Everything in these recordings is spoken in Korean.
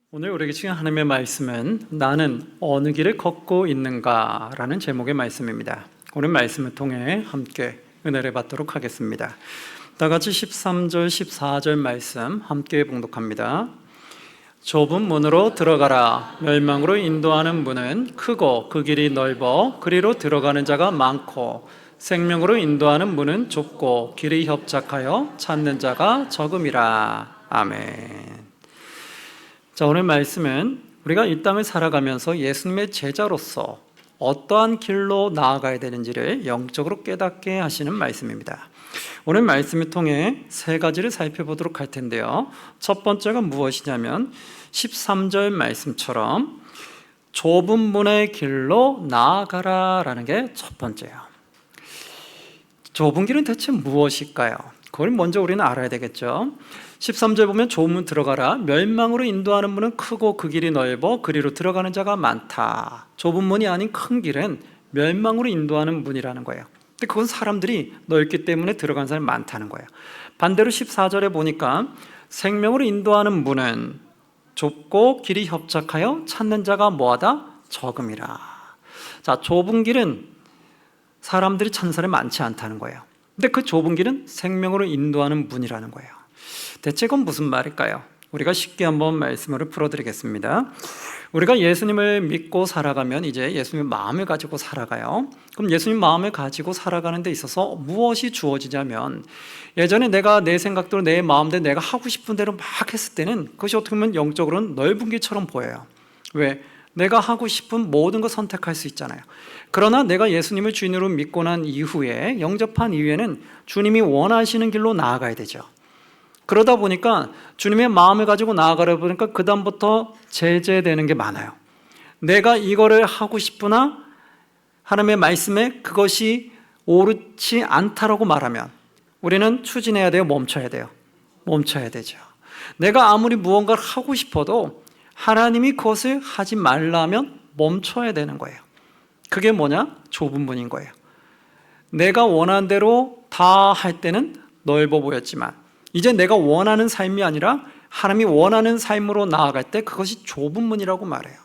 오늘 우리에게 주신 하나님의 말씀은 나는 어느 길을 걷고 있는가 라는 제목의 말씀입니다. 오늘 말씀을 통해 함께 은혜를 받도록 하겠습니다. 다 같이 13절 14절 말씀 함께 봉독합니다. 좁은 문으로 들어가라. 멸망으로 인도하는 문은 크고 그 길이 넓어 그리로 들어가는 자가 많고 생명으로 인도하는 문은 좁고 길이 협착하여 찾는 자가 적음이라. 아멘. 자, 오늘 말씀은 우리가 이 땅을 살아가면서 예수님의 제자로서 어떠한 길로 나아가야 되는지를 영적으로 깨닫게 하시는 말씀입니다. 오늘 말씀을 통해 세 가지를 살펴보도록 할 텐데요. 첫 번째가 무엇이냐면 13절 말씀처럼 좁은 문의 길로 나아가라 라는 게 첫 번째예요. 좁은 길은 대체 무엇일까요? 그걸 먼저 우리는 알아야 되겠죠. 13절 보면 좁은 문 들어가라. 멸망으로 인도하는 문은 크고 그 길이 넓어 그리로 들어가는 자가 많다. 좁은 문이 아닌 큰 길은 멸망으로 인도하는 문이라는 거예요. 근데 그건 사람들이 넓기 때문에 들어가는 사람이 많다는 거예요. 반대로 14절에 보니까 생명으로 인도하는 문은 좁고 길이 협착하여 찾는 자가 뭐하다? 적음이라. 자, 좁은 길은 사람들이 찾는 사람이 많지 않다는 거예요. 근데 그 좁은 길은 생명으로 인도하는 문이라는 거예요. 대체 그건 무슨 말일까요? 우리가 쉽게 한번 말씀을 풀어드리겠습니다. 우리가 예수님을 믿고 살아가면 이제 예수님의 마음을 가지고 살아가요. 그럼 예수님 마음을 가지고 살아가는 데 있어서 무엇이 주어지냐면, 예전에 내가 내 생각대로 내 마음대로 내가 하고 싶은 대로 막 했을 때는 그것이 어떻게 보면 영적으로는 넓은 길처럼 보여요. 왜? 내가 하고 싶은 모든 걸 선택할 수 있잖아요. 그러나 내가 예수님을 주인으로 믿고 난 이후에, 영접한 이후에는 주님이 원하시는 길로 나아가야 되죠. 그러다 보니까 주님의 마음을 가지고 나아가려 보니까 그 다음부터 제재되는 게 많아요. 내가 이거를 하고 싶으나 하나님의 말씀에 그것이 옳지 않다라고 말하면 우리는 추진해야 돼요? 멈춰야 돼요? 멈춰야 되죠. 내가 아무리 무언가를 하고 싶어도 하나님이 그것을 하지 말라면 멈춰야 되는 거예요. 그게 뭐냐? 좁은 문인 거예요. 내가 원하는 대로 다 할 때는 넓어 보였지만 이제 내가 원하는 삶이 아니라 하나님이 원하는 삶으로 나아갈 때 그것이 좁은 문이라고 말해요.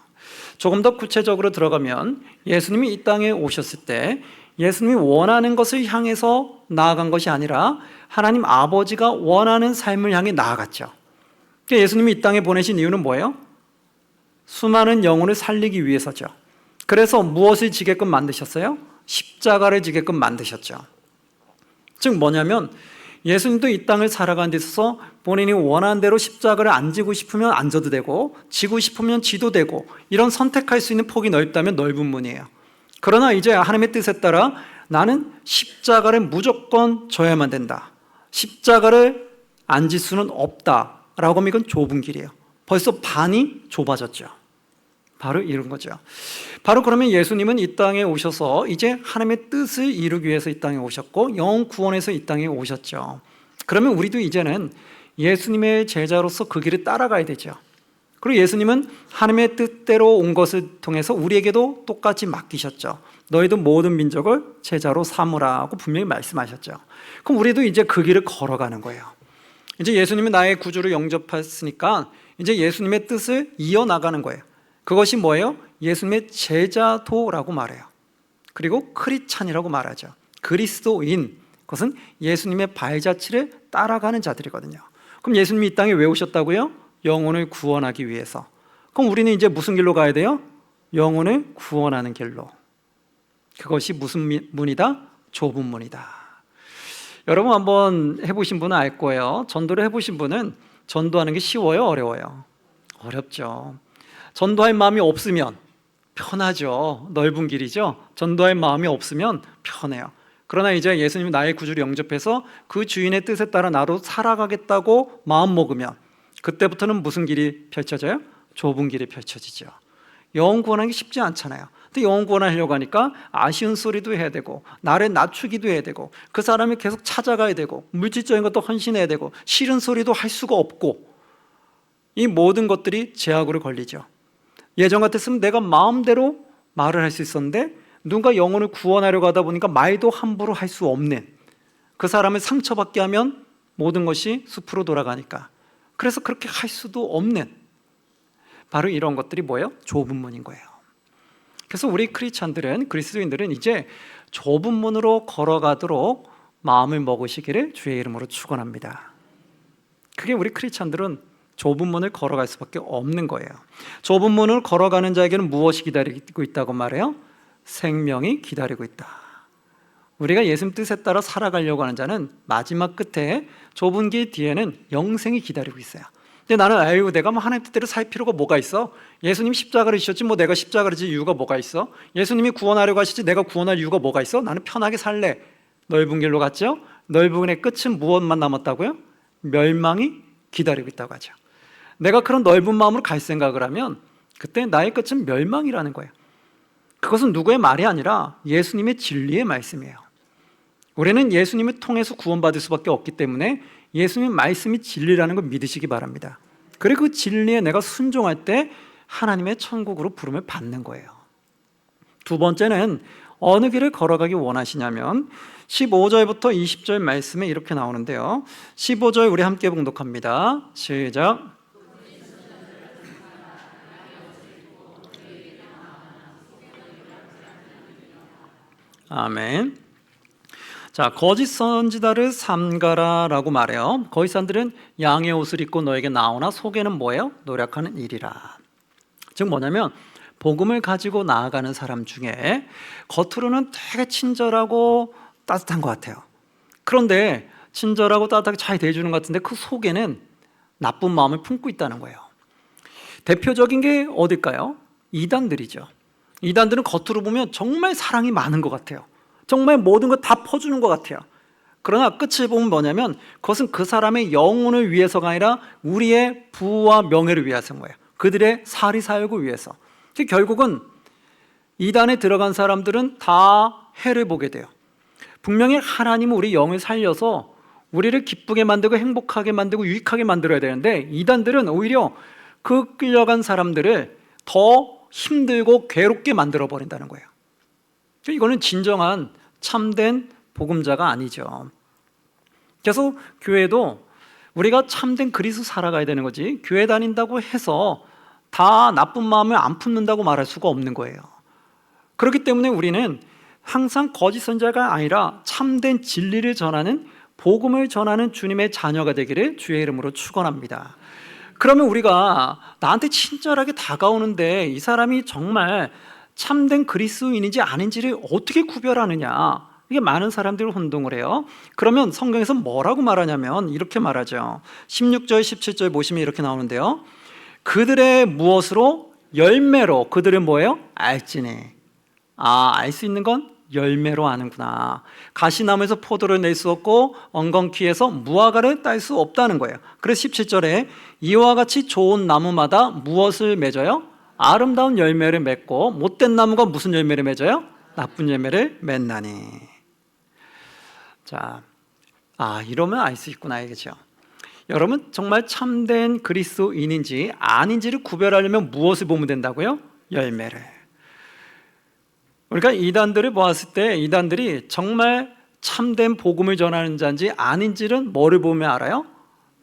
조금 더 구체적으로 들어가면 예수님이 이 땅에 오셨을 때 예수님이 원하는 것을 향해서 나아간 것이 아니라 하나님 아버지가 원하는 삶을 향해 나아갔죠. 예수님이 이 땅에 보내신 이유는 뭐예요? 수많은 영혼을 살리기 위해서죠. 그래서 무엇을 지게끔 만드셨어요? 십자가를 지게끔 만드셨죠. 즉 뭐냐면 예수님도 이 땅을 살아가는 데 있어서 본인이 원하는 대로 십자가를 안 지고 싶으면 안 져도 되고 지고 싶으면 지도 되고 이런 선택할 수 있는 폭이 넓다면 넓은 문이에요. 그러나 이제 하나님의 뜻에 따라 나는 십자가를 무조건 져야만 된다. 십자가를 안 질 수는 없다라고 하면 이건 좁은 길이에요. 벌써 반이 좁아졌죠. 바로 이런 거죠. 바로 그러면 예수님은 이 땅에 오셔서 이제 하나님의 뜻을 이루기 위해서 이 땅에 오셨고 영혼 구원해서 이 땅에 오셨죠. 그러면 우리도 이제는 예수님의 제자로서 그 길을 따라가야 되죠. 그리고 예수님은 하나님의 뜻대로 온 것을 통해서 우리에게도 똑같이 맡기셨죠. 너희도 모든 민족을 제자로 삼으라고 분명히 말씀하셨죠. 그럼 우리도 이제 그 길을 걸어가는 거예요. 이제 예수님이 나의 구주로 영접했으니까 이제 예수님의 뜻을 이어나가는 거예요. 그것이 뭐예요? 예수님의 제자도라고 말해요. 그리고 크리스찬이라고 말하죠. 그리스도인, 그것은 예수님의 발자취를 따라가는 자들이거든요. 그럼 예수님이 이 땅에 왜 오셨다고요? 영혼을 구원하기 위해서. 그럼 우리는 이제 무슨 길로 가야 돼요? 영혼을 구원하는 길로. 그것이 무슨 문이다? 좁은 문이다. 여러분 한번 해보신 분은 알 거예요. 전도를 해보신 분은 전도하는 게 쉬워요? 어려워요? 어렵죠. 전도할 마음이 없으면 편하죠. 넓은 길이죠. 전도할 마음이 없으면 편해요. 그러나 이제 예수님이 나의 구주를 영접해서 그 주인의 뜻에 따라 나도 살아가겠다고 마음 먹으면 그때부터는 무슨 길이 펼쳐져요? 좁은 길이 펼쳐지죠. 영혼 구원하는 게 쉽지 않잖아요. 근데 영혼 구원하려고 하니까 아쉬운 소리도 해야 되고 나를 낮추기도 해야 되고 그 사람이 계속 찾아가야 되고 물질적인 것도 헌신해야 되고 싫은 소리도 할 수가 없고 이 모든 것들이 제약으로 걸리죠. 예전 같았으면 내가 마음대로 말을 할 수 있었는데 누군가 영혼을 구원하려고 하다 보니까 말도 함부로 할 수 없는, 그 사람을 상처받게 하면 모든 것이 숲으로 돌아가니까, 그래서 그렇게 할 수도 없는, 바로 이런 것들이 뭐예요? 좁은 문인 거예요. 그래서 우리 크리스찬들은, 그리스도인들은 이제 좁은 문으로 걸어가도록 마음을 먹으시기를 주의 이름으로 축원합니다. 그게 우리 크리스찬들은 좁은 문을 걸어갈 수밖에 없는 거예요. 좁은 문을 걸어가는 자에게는 무엇이 기다리고 있다고 말해요? 생명이 기다리고 있다. 우리가 예수님 뜻에 따라 살아가려고 하는 자는 마지막 끝에 좁은 길 뒤에는 영생이 기다리고 있어요. 근데 나는 내가 하나님 뜻대로 살 필요가 뭐가 있어? 예수님이 십자가를 지셨지 내가 십자가를 질 이유가 뭐가 있어? 예수님이 구원하려고 하시지 내가 구원할 이유가 뭐가 있어? 나는 편하게 살래. 넓은 길로 갔죠? 넓은 길의 끝은 무엇만 남았다고요? 멸망이 기다리고 있다고 하죠. 내가 그런 넓은 마음으로 갈 생각을 하면 그때 나의 끝은 멸망이라는 거예요. 그것은 누구의 말이 아니라 예수님의 진리의 말씀이에요. 우리는 예수님을 통해서 구원받을 수밖에 없기 때문에 예수님의 말씀이 진리라는 걸 믿으시기 바랍니다. 그리고 그 진리에 내가 순종할 때 하나님의 천국으로 부름을 받는 거예요. 두 번째는 어느 길을 걸어가기 원하시냐면 15절부터 20절 말씀에 이렇게 나오는데요. 15절 우리 함께 봉독합니다. 시작. 아멘. 자, 거짓 선지자를 삼가라라고 말해요. 거짓 선지자들은 양의 옷을 입고 너에게 나오나 속에는 뭐예요? 노력하는 일이라. 즉 뭐냐면 복음을 가지고 나아가는 사람 중에 겉으로는 되게 친절하고 따뜻한 것 같아요. 그런데 친절하고 따뜻하게 잘 대해주는 것 같은데 그 속에는 나쁜 마음을 품고 있다는 거예요. 대표적인 게 어딜까요? 이단들이죠. 이단들은 겉으로 보면 정말 사랑이 많은 것 같아요. 정말 모든 걸 다 퍼주는 것 같아요. 그러나 끝을 보면 뭐냐면 그것은 그 사람의 영혼을 위해서가 아니라 우리의 부와 명예를 위해서인 거예요. 그들의 살이 살고 위해서. 결국은 이단에 들어간 사람들은 다 해를 보게 돼요. 분명히 하나님은 우리 영을 살려서 우리를 기쁘게 만들고 행복하게 만들고 유익하게 만들어야 되는데 이단들은 오히려 그 끌려간 사람들을 더 힘들고 괴롭게 만들어 버린다는 거예요. 이거는 진정한 참된 복음자가 아니죠. 그래서 교회도 우리가 참된 그리스도 살아가야 되는 거지 교회 다닌다고 해서 다 나쁜 마음을 안 품는다고 말할 수가 없는 거예요. 그렇기 때문에 우리는 항상 거짓 선지자가 아니라 참된 진리를 전하는 복음을 전하는 주님의 자녀가 되기를 주의 이름으로 축원합니다. 그러면 우리가 나한테 친절하게 다가오는데 이 사람이 정말 참된 그리스도인인지 아닌지를 어떻게 구별하느냐, 이게 많은 사람들이 혼동을 해요. 그러면 성경에서 뭐라고 말하냐면 이렇게 말하죠. 16절 17절 보시면 이렇게 나오는데요. 그들의 무엇으로? 열매로 그들을 뭐예요? 알지니. 알 수 있는 건 열매로 아는구나. 가시나무에서 포도를 낼 수 없고 엉겅퀴에서 무화과를 딸 수 없다는 거예요. 그래서 17절에 이와 같이 좋은 나무마다 무엇을 맺어요? 아름다운 열매를 맺고 못된 나무가 무슨 열매를 맺어요? 나쁜 열매를 맺나니. 자, 이러면 알 수 있구나 이거죠. 여러분 정말 참된 그리스도인인지 아닌지를 구별하려면 무엇을 보면 된다고요? 열매를. 우리가 이단들을 보았을 때 이단들이 정말 참된 복음을 전하는 자인지 아닌지는 뭐를 보면 알아요?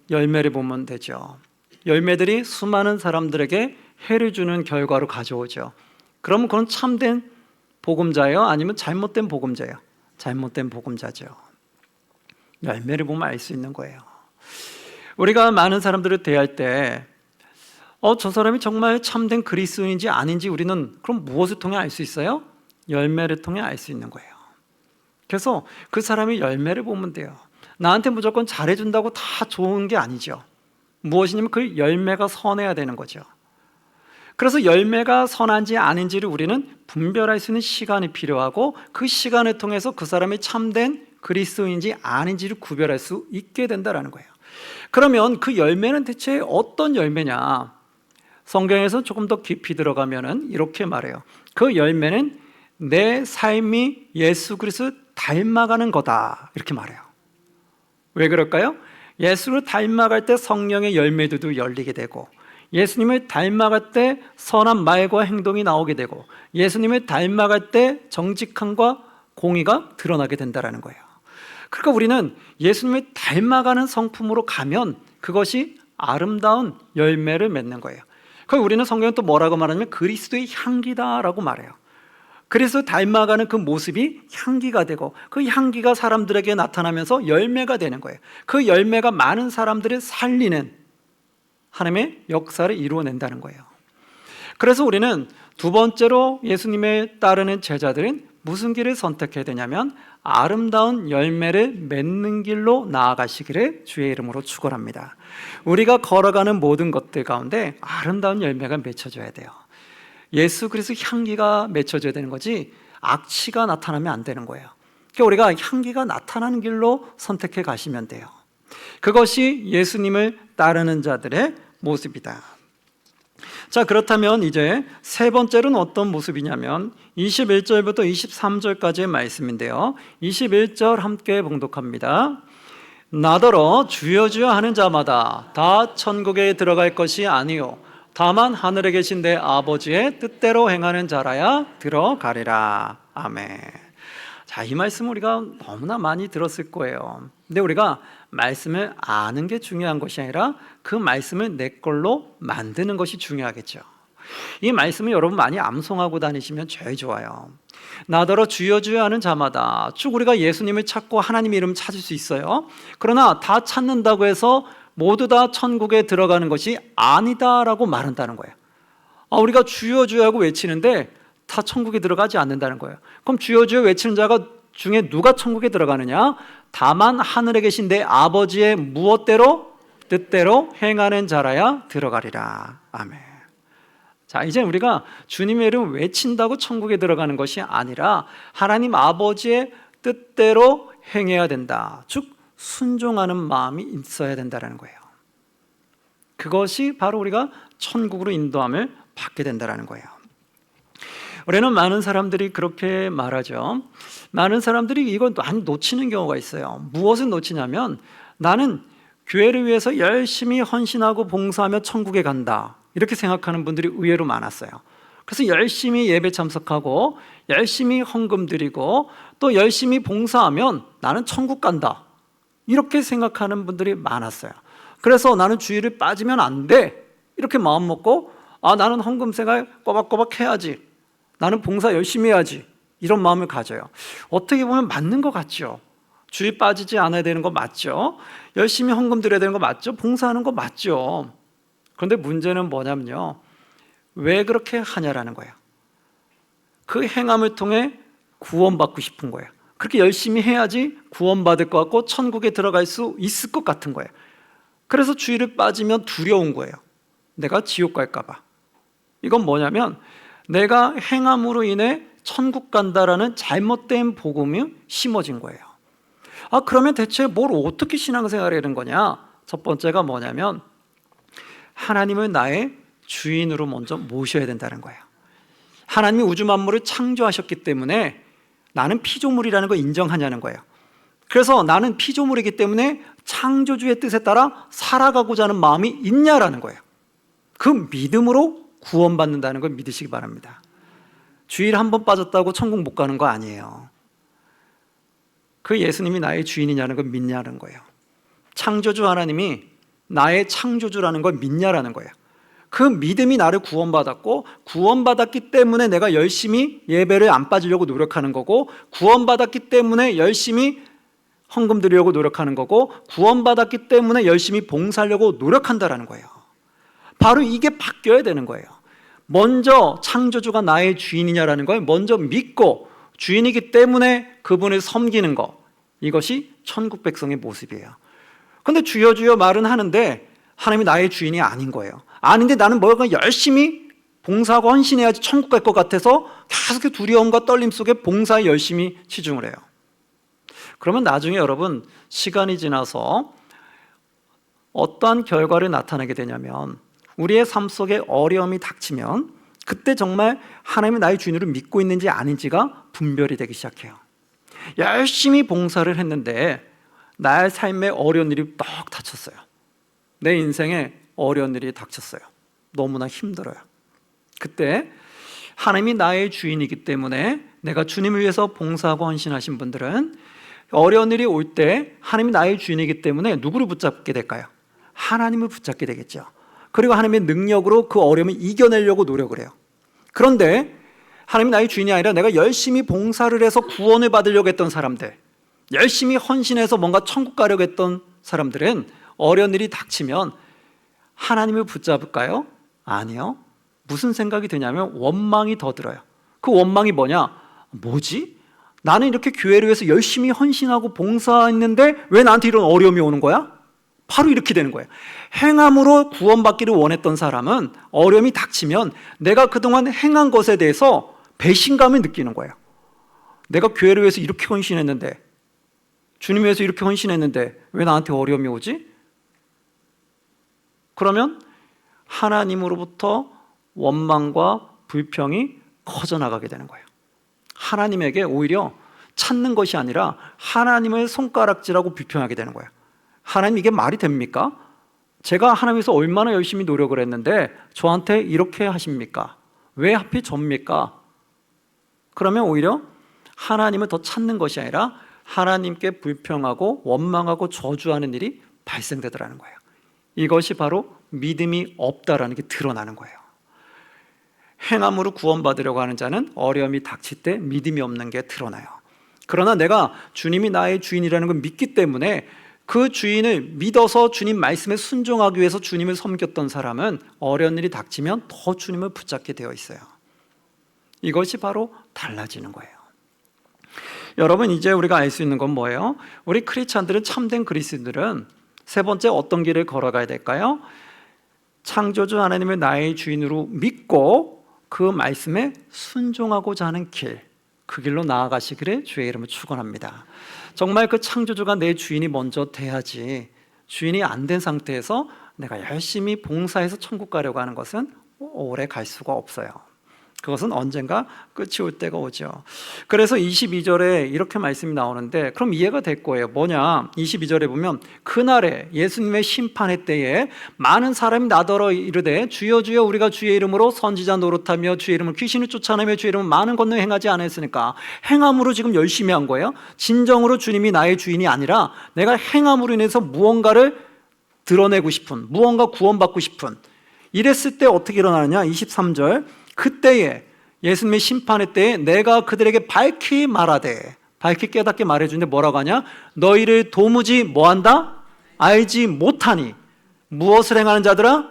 열매를 보면 되죠. 열매들이 수많은 사람들에게 해를 주는 결과로 가져오죠. 그러면 그건 참된 복음자예요? 아니면 잘못된 복음자예요? 잘못된 복음자죠. 열매를 보면 알 수 있는 거예요. 우리가 많은 사람들을 대할 때 저 사람이 정말 참된 그리스도인인지 아닌지 우리는 그럼 무엇을 통해 알 수 있어요? 열매를 통해 알 수 있는 거예요. 그래서 그 사람이 열매를 보면 돼요. 나한테 무조건 잘해준다고 다 좋은 게 아니죠. 무엇이냐면 그 열매가 선해야 되는 거죠. 그래서 열매가 선한지 아닌지를 우리는 분별할 수 있는 시간이 필요하고 그 시간을 통해서 그 사람이 참된 그리스도인지 아닌지를 구별할 수 있게 된다는 거예요. 그러면 그 열매는 대체 어떤 열매냐? 성경에서 조금 더 깊이 들어가면은 이렇게 말해요. 그 열매는 내 삶이 예수 그리스도를 닮아가는 거다 이렇게 말해요. 왜 그럴까요? 예수를 닮아갈 때 성령의 열매들도 열리게 되고 예수님을 닮아갈 때 선한 말과 행동이 나오게 되고 예수님을 닮아갈 때 정직함과 공의가 드러나게 된다는 거예요. 그러니까 우리는 예수님을 닮아가는 성품으로 가면 그것이 아름다운 열매를 맺는 거예요. 거기 우리는 성경은 또 뭐라고 말하냐면 그리스도의 향기다라고 말해요. 그래서 닮아가는 그 모습이 향기가 되고 그 향기가 사람들에게 나타나면서 열매가 되는 거예요. 그 열매가 많은 사람들을 살리는 하나님의 역사를 이루어낸다는 거예요. 그래서 우리는 두 번째로 예수님의 따르는 제자들은 무슨 길을 선택해야 되냐면 아름다운 열매를 맺는 길로 나아가시기를 주의 이름으로 축원합니다. 우리가 걸어가는 모든 것들 가운데 아름다운 열매가 맺혀져야 돼요. 예수 그리스도 향기가 맺혀져야 되는 거지 악취가 나타나면 안 되는 거예요. 그러니까 우리가 향기가 나타나는 길로 선택해 가시면 돼요. 그것이 예수님을 따르는 자들의 모습이다. 자, 그렇다면 이제 세 번째는 어떤 모습이냐면 21절부터 23절까지의 말씀인데요. 21절 함께 봉독합니다. 나더러 주여 주여 하는 자마다 다 천국에 들어갈 것이 아니요 다만 하늘에 계신 내 아버지의 뜻대로 행하는 자라야 들어가리라. 아멘. 자, 이 말씀 우리가 너무나 많이 들었을 거예요. 근데 우리가 말씀을 아는 게 중요한 것이 아니라 그 말씀을 내 걸로 만드는 것이 중요하겠죠. 이 말씀을 여러분 많이 암송하고 다니시면 제일 좋아요. 나더러 주여 주여 하는 자마다 쭉 우리가 예수님을 찾고 하나님 이름 찾을 수 있어요. 그러나 다 찾는다고 해서 모두 다 천국에 들어가는 것이 아니다라고 말한다는 거예요. 우리가 주여 주여 하고 외치는데 다 천국에 들어가지 않는다는 거예요. 그럼 주여 주여 외치는 자가 중에 누가 천국에 들어가느냐? 다만 하늘에 계신 내 아버지의 무엇대로 뜻대로 행하는 자라야 들어가리라. 아멘. 자, 이제 우리가 주님의 이름 외친다고 천국에 들어가는 것이 아니라 하나님 아버지의 뜻대로 행해야 된다. 즉 순종하는 마음이 있어야 된다는 거예요. 그것이 바로 우리가 천국으로 인도함을 받게 된다는 거예요. 우리는 많은 사람들이 그렇게 말하죠. 많은 사람들이 이걸 많이 놓치는 경우가 있어요. 무엇을 놓치냐면 나는 교회를 위해서 열심히 헌신하고 봉사하며 천국에 간다 이렇게 생각하는 분들이 의외로 많았어요. 그래서 열심히 예배 참석하고 열심히 헌금 드리고 또 열심히 봉사하면 나는 천국 간다 이렇게 생각하는 분들이 많았어요. 그래서 나는 주일을 빠지면 안 돼 이렇게 마음 먹고 나는 헌금 생활 꼬박꼬박 해야지, 나는 봉사 열심히 해야지 이런 마음을 가져요. 어떻게 보면 맞는 것 같죠. 주일 빠지지 않아야 되는 거 맞죠. 열심히 헌금 드려야 되는 거 맞죠. 봉사하는 거 맞죠. 그런데 문제는 뭐냐면요, 왜 그렇게 하냐라는 거예요. 그 행함을 통해 구원받고 싶은 거예요. 그렇게 열심히 해야지 구원받을 것 같고 천국에 들어갈 수 있을 것 같은 거예요. 그래서 주일을 빠지면 두려운 거예요. 내가 지옥 갈까 봐. 이건 뭐냐면 내가 행함으로 인해 천국 간다라는 잘못된 복음이 심어진 거예요. 그러면 대체 뭘 어떻게 신앙생활을 하는 거냐? 첫 번째가 뭐냐면 하나님을 나의 주인으로 먼저 모셔야 된다는 거예요. 하나님이 우주 만물을 창조하셨기 때문에 나는 피조물이라는 걸 인정하냐는 거예요. 그래서 나는 피조물이기 때문에 창조주의 뜻에 따라 살아가고자 하는 마음이 있냐라는 거예요. 그 믿음으로 구원받는다는 걸 믿으시기 바랍니다. 주일 한 번 빠졌다고 천국 못 가는 거 아니에요. 그 예수님이 나의 주인이냐는 걸 믿냐는 거예요. 창조주 하나님이 나의 창조주라는 걸 믿냐라는 거예요. 그 믿음이 나를 구원받았고 구원받았기 때문에 내가 열심히 예배를 안 빠지려고 노력하는 거고 구원받았기 때문에 열심히 헌금 드리려고 노력하는 거고 구원받았기 때문에 열심히 봉사하려고 노력한다라는 거예요. 바로 이게 바뀌어야 되는 거예요. 먼저 창조주가 나의 주인이냐라는 걸 먼저 믿고 주인이기 때문에 그분을 섬기는 것, 이것이 천국 백성의 모습이에요. 그런데 주여 주여 말은 하는데 하나님이 나의 주인이 아닌 거예요. 아닌데 나는 뭔가 열심히 봉사하고 헌신해야지 천국 갈 것 같아서 계속 두려움과 떨림 속에 봉사에 열심히 치중을 해요. 그러면 나중에 여러분 시간이 지나서 어떠한 결과를 나타내게 되냐면 우리의 삶 속에 어려움이 닥치면 그때 정말 하나님이 나의 주인으로 믿고 있는지 아닌지가 분별이 되기 시작해요. 열심히 봉사를 했는데 나의 삶에 어려운 일이 떡 닥쳤어요. 내 인생에 어려운 일이 닥쳤어요. 너무나 힘들어요. 그때 하나님이 나의 주인이기 때문에 내가 주님을 위해서 봉사하고 헌신하신 분들은 어려운 일이 올 때 하나님이 나의 주인이기 때문에 누구를 붙잡게 될까요? 하나님을 붙잡게 되겠죠. 그리고 하나님의 능력으로 그 어려움을 이겨내려고 노력을 해요. 그런데 하나님이 나의 주인이 아니라 내가 열심히 봉사를 해서 구원을 받으려고 했던 사람들, 열심히 헌신해서 뭔가 천국 가려고 했던 사람들은 어려운 일이 닥치면 하나님을 붙잡을까요? 아니요. 무슨 생각이 드냐면 원망이 더 들어요. 그 원망이 뭐냐? 뭐지? 나는 이렇게 교회를 위해서 열심히 헌신하고 봉사했는데 왜 나한테 이런 어려움이 오는 거야? 바로 이렇게 되는 거예요. 행함으로 구원받기를 원했던 사람은 어려움이 닥치면 내가 그동안 행한 것에 대해서 배신감을 느끼는 거예요. 내가 교회를 위해서 이렇게 헌신했는데, 주님 위해서 이렇게 헌신했는데 왜 나한테 어려움이 오지? 그러면 하나님으로부터 원망과 불평이 커져나가게 되는 거예요. 하나님에게 오히려 찾는 것이 아니라 하나님을 손가락질하고 불평하게 되는 거예요. 하나님, 이게 말이 됩니까? 제가 하나님께서 얼마나 열심히 노력을 했는데 저한테 이렇게 하십니까? 왜 하필 접니까? 그러면 오히려 하나님을 더 찾는 것이 아니라 하나님께 불평하고 원망하고 저주하는 일이 발생되더라는 거예요. 이것이 바로 믿음이 없다라는 게 드러나는 거예요. 행함으로 구원받으려고 하는 자는 어려움이 닥칠 때 믿음이 없는 게 드러나요. 그러나 내가 주님이 나의 주인이라는 걸 믿기 때문에 그 주인을 믿어서 주님 말씀에 순종하기 위해서 주님을 섬겼던 사람은 어려운 일이 닥치면 더 주님을 붙잡게 되어 있어요. 이것이 바로 달라지는 거예요. 여러분, 이제 우리가 알 수 있는 건 뭐예요? 우리 크리스찬들은, 참된 그리스도인들은 세 번째 어떤 길을 걸어가야 될까요? 창조주 하나님을 나의 주인으로 믿고 그 말씀에 순종하고자 하는 길, 그 길로 나아가시기를 주의 이름으로 축원합니다. 정말 그 창조주가 내 주인이 먼저 돼야지, 주인이 안 된 상태에서 내가 열심히 봉사해서 천국 가려고 하는 것은 오래 갈 수가 없어요. 그것은 언젠가 끝이 올 때가 오죠. 그래서 22절에 이렇게 말씀이 나오는데, 그럼 이해가 될 거예요. 뭐냐? 22절에 보면 그날에 예수님의 심판의 때에 많은 사람이 나더러 이르되 주여 주여 우리가 주의 이름으로 선지자 노릇하며 주의 이름으로 귀신을 쫓아내며 주의 이름으로 많은 권능 행하지 않았으니까, 행함으로 지금 열심히 한 거예요. 진정으로 주님이 나의 주인이 아니라 내가 행함으로 인해서 무언가를 드러내고 싶은, 무언가 구원받고 싶은, 이랬을 때 어떻게 일어나느냐? 23절, 그때에 예수님의 심판의 때에 내가 그들에게 밝히 말하되, 밝히 깨닫게 말해주는데 뭐라고 하냐? 너희를 도무지 뭐한다? 알지 못하니 무엇을 행하는 자들아?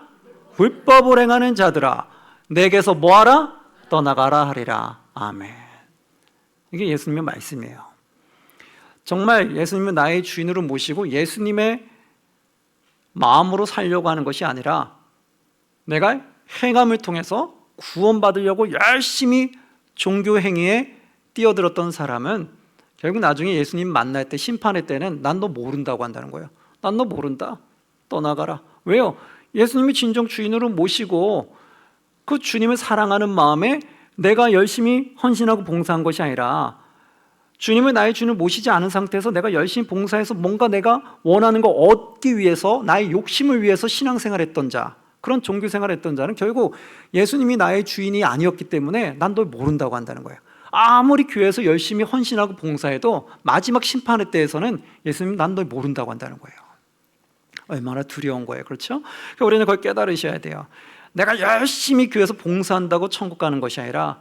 불법을 행하는 자들아, 내게서 뭐하라? 떠나가라 하리라. 아멘. 이게 예수님의 말씀이에요. 정말 예수님은 나의 주인으로 모시고 예수님의 마음으로 살려고 하는 것이 아니라 내가 행함을 통해서 구원받으려고 열심히 종교 행위에 뛰어들었던 사람은 결국 나중에 예수님 만날 때, 심판의 때는 난 너 모른다고 한다는 거예요. 난 너 모른다. 떠나가라. 왜요? 예수님이 진정 주인으로 모시고 그 주님을 사랑하는 마음에 내가 열심히 헌신하고 봉사한 것이 아니라, 주님을 나의 주인을 모시지 않은 상태에서 내가 열심히 봉사해서 뭔가 내가 원하는 거 얻기 위해서, 나의 욕심을 위해서 신앙생활했던 자, 그런 종교생활을 했던 자는 결국 예수님이 나의 주인이 아니었기 때문에 난 널 모른다고 한다는 거예요. 아무리 교회에서 열심히 헌신하고 봉사해도 마지막 심판의 때에서는 예수님 난 널 모른다고 한다는 거예요. 얼마나 두려운 거예요. 그렇죠? 그러니까 우리는 그걸 깨달으셔야 돼요. 내가 열심히 교회에서 봉사한다고 천국 가는 것이 아니라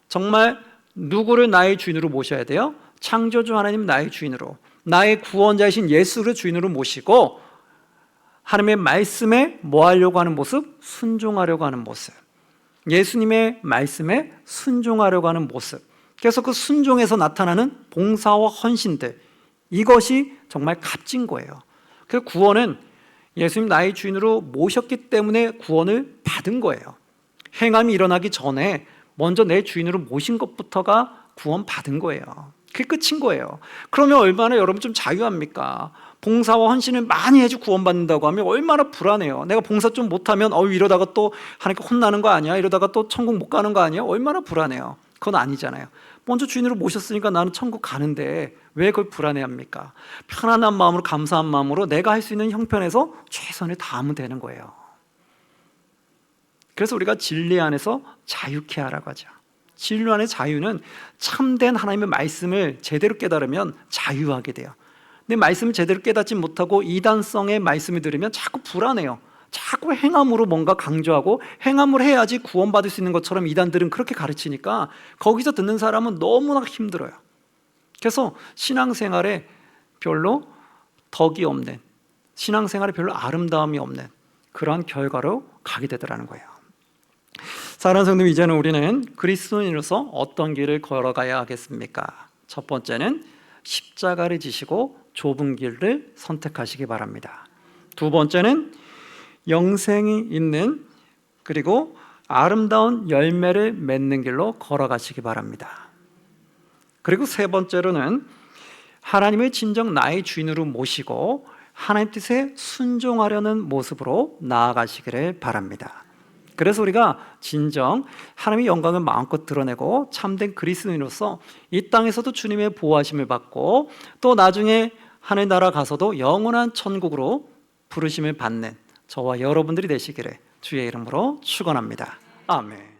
정말 누구를 나의 주인으로 모셔야 돼요? 창조주 하나님 나의 주인으로, 나의 구원자이신 예수를 주인으로 모시고 하나님의 말씀에 뭐 하려고 하는 모습? 순종하려고 하는 모습. 예수님의 말씀에 순종하려고 하는 모습. 그래서 그 순종에서 나타나는 봉사와 헌신들, 이것이 정말 값진 거예요. 그 구원은 예수님 나의 주인으로 모셨기 때문에 구원을 받은 거예요. 행함이 일어나기 전에 먼저 내 주인으로 모신 것부터가 구원 받은 거예요. 그게 끝인 거예요. 그러면 얼마나 여러분 좀 자유합니까? 봉사와 헌신을 많이 해주 구원받는다고 하면 얼마나 불안해요. 내가 봉사 좀 못하면 이러다가 또 하나님께 혼나는 거 아니야? 이러다가 또 천국 못 가는 거 아니야? 얼마나 불안해요. 그건 아니잖아요. 먼저 주인으로 모셨으니까 나는 천국 가는데 왜 그걸 불안해합니까? 편안한 마음으로, 감사한 마음으로 내가 할 수 있는 형편에서 최선을 다하면 되는 거예요. 그래서 우리가 진리 안에서 자유케 하라고 하죠. 진리 안의 자유는 참된 하나님의 말씀을 제대로 깨달으면 자유하게 돼요. 근데 말씀을 제대로 깨닫지 못하고 이단성의 말씀을 들으면 자꾸 불안해요. 자꾸 행함으로 뭔가 강조하고 행함을 해야지 구원받을 수 있는 것처럼 이단들은 그렇게 가르치니까 거기서 듣는 사람은 너무나 힘들어요. 그래서 신앙생활에 별로 덕이 없는, 신앙생활에 별로 아름다움이 없는 그러한 결과로 가게 되더라는 거예요. 사랑하는 성도, 이제는 우리는 그리스도인으로서 어떤 길을 걸어가야 하겠습니까? 첫 번째는 십자가를 지시고 좁은 길을 선택하시기 바랍니다. 두 번째는 영생이 있는 그리고 아름다운 열매를 맺는 길로 걸어가시기 바랍니다. 그리고 세 번째로는 하나님을 진정 나의 주인으로 모시고 하나님 뜻에 순종하려는 모습으로 나아가시기를 바랍니다. 그래서 우리가 진정 하나님의 영광을 마음껏 드러내고 참된 그리스도인으로서 이 땅에서도 주님의 보호하심을 받고 또 나중에 하늘 나라 가서도 영원한 천국으로 부르심을 받는 저와 여러분들이 되시기를 주의 이름으로 축원합니다. 아멘.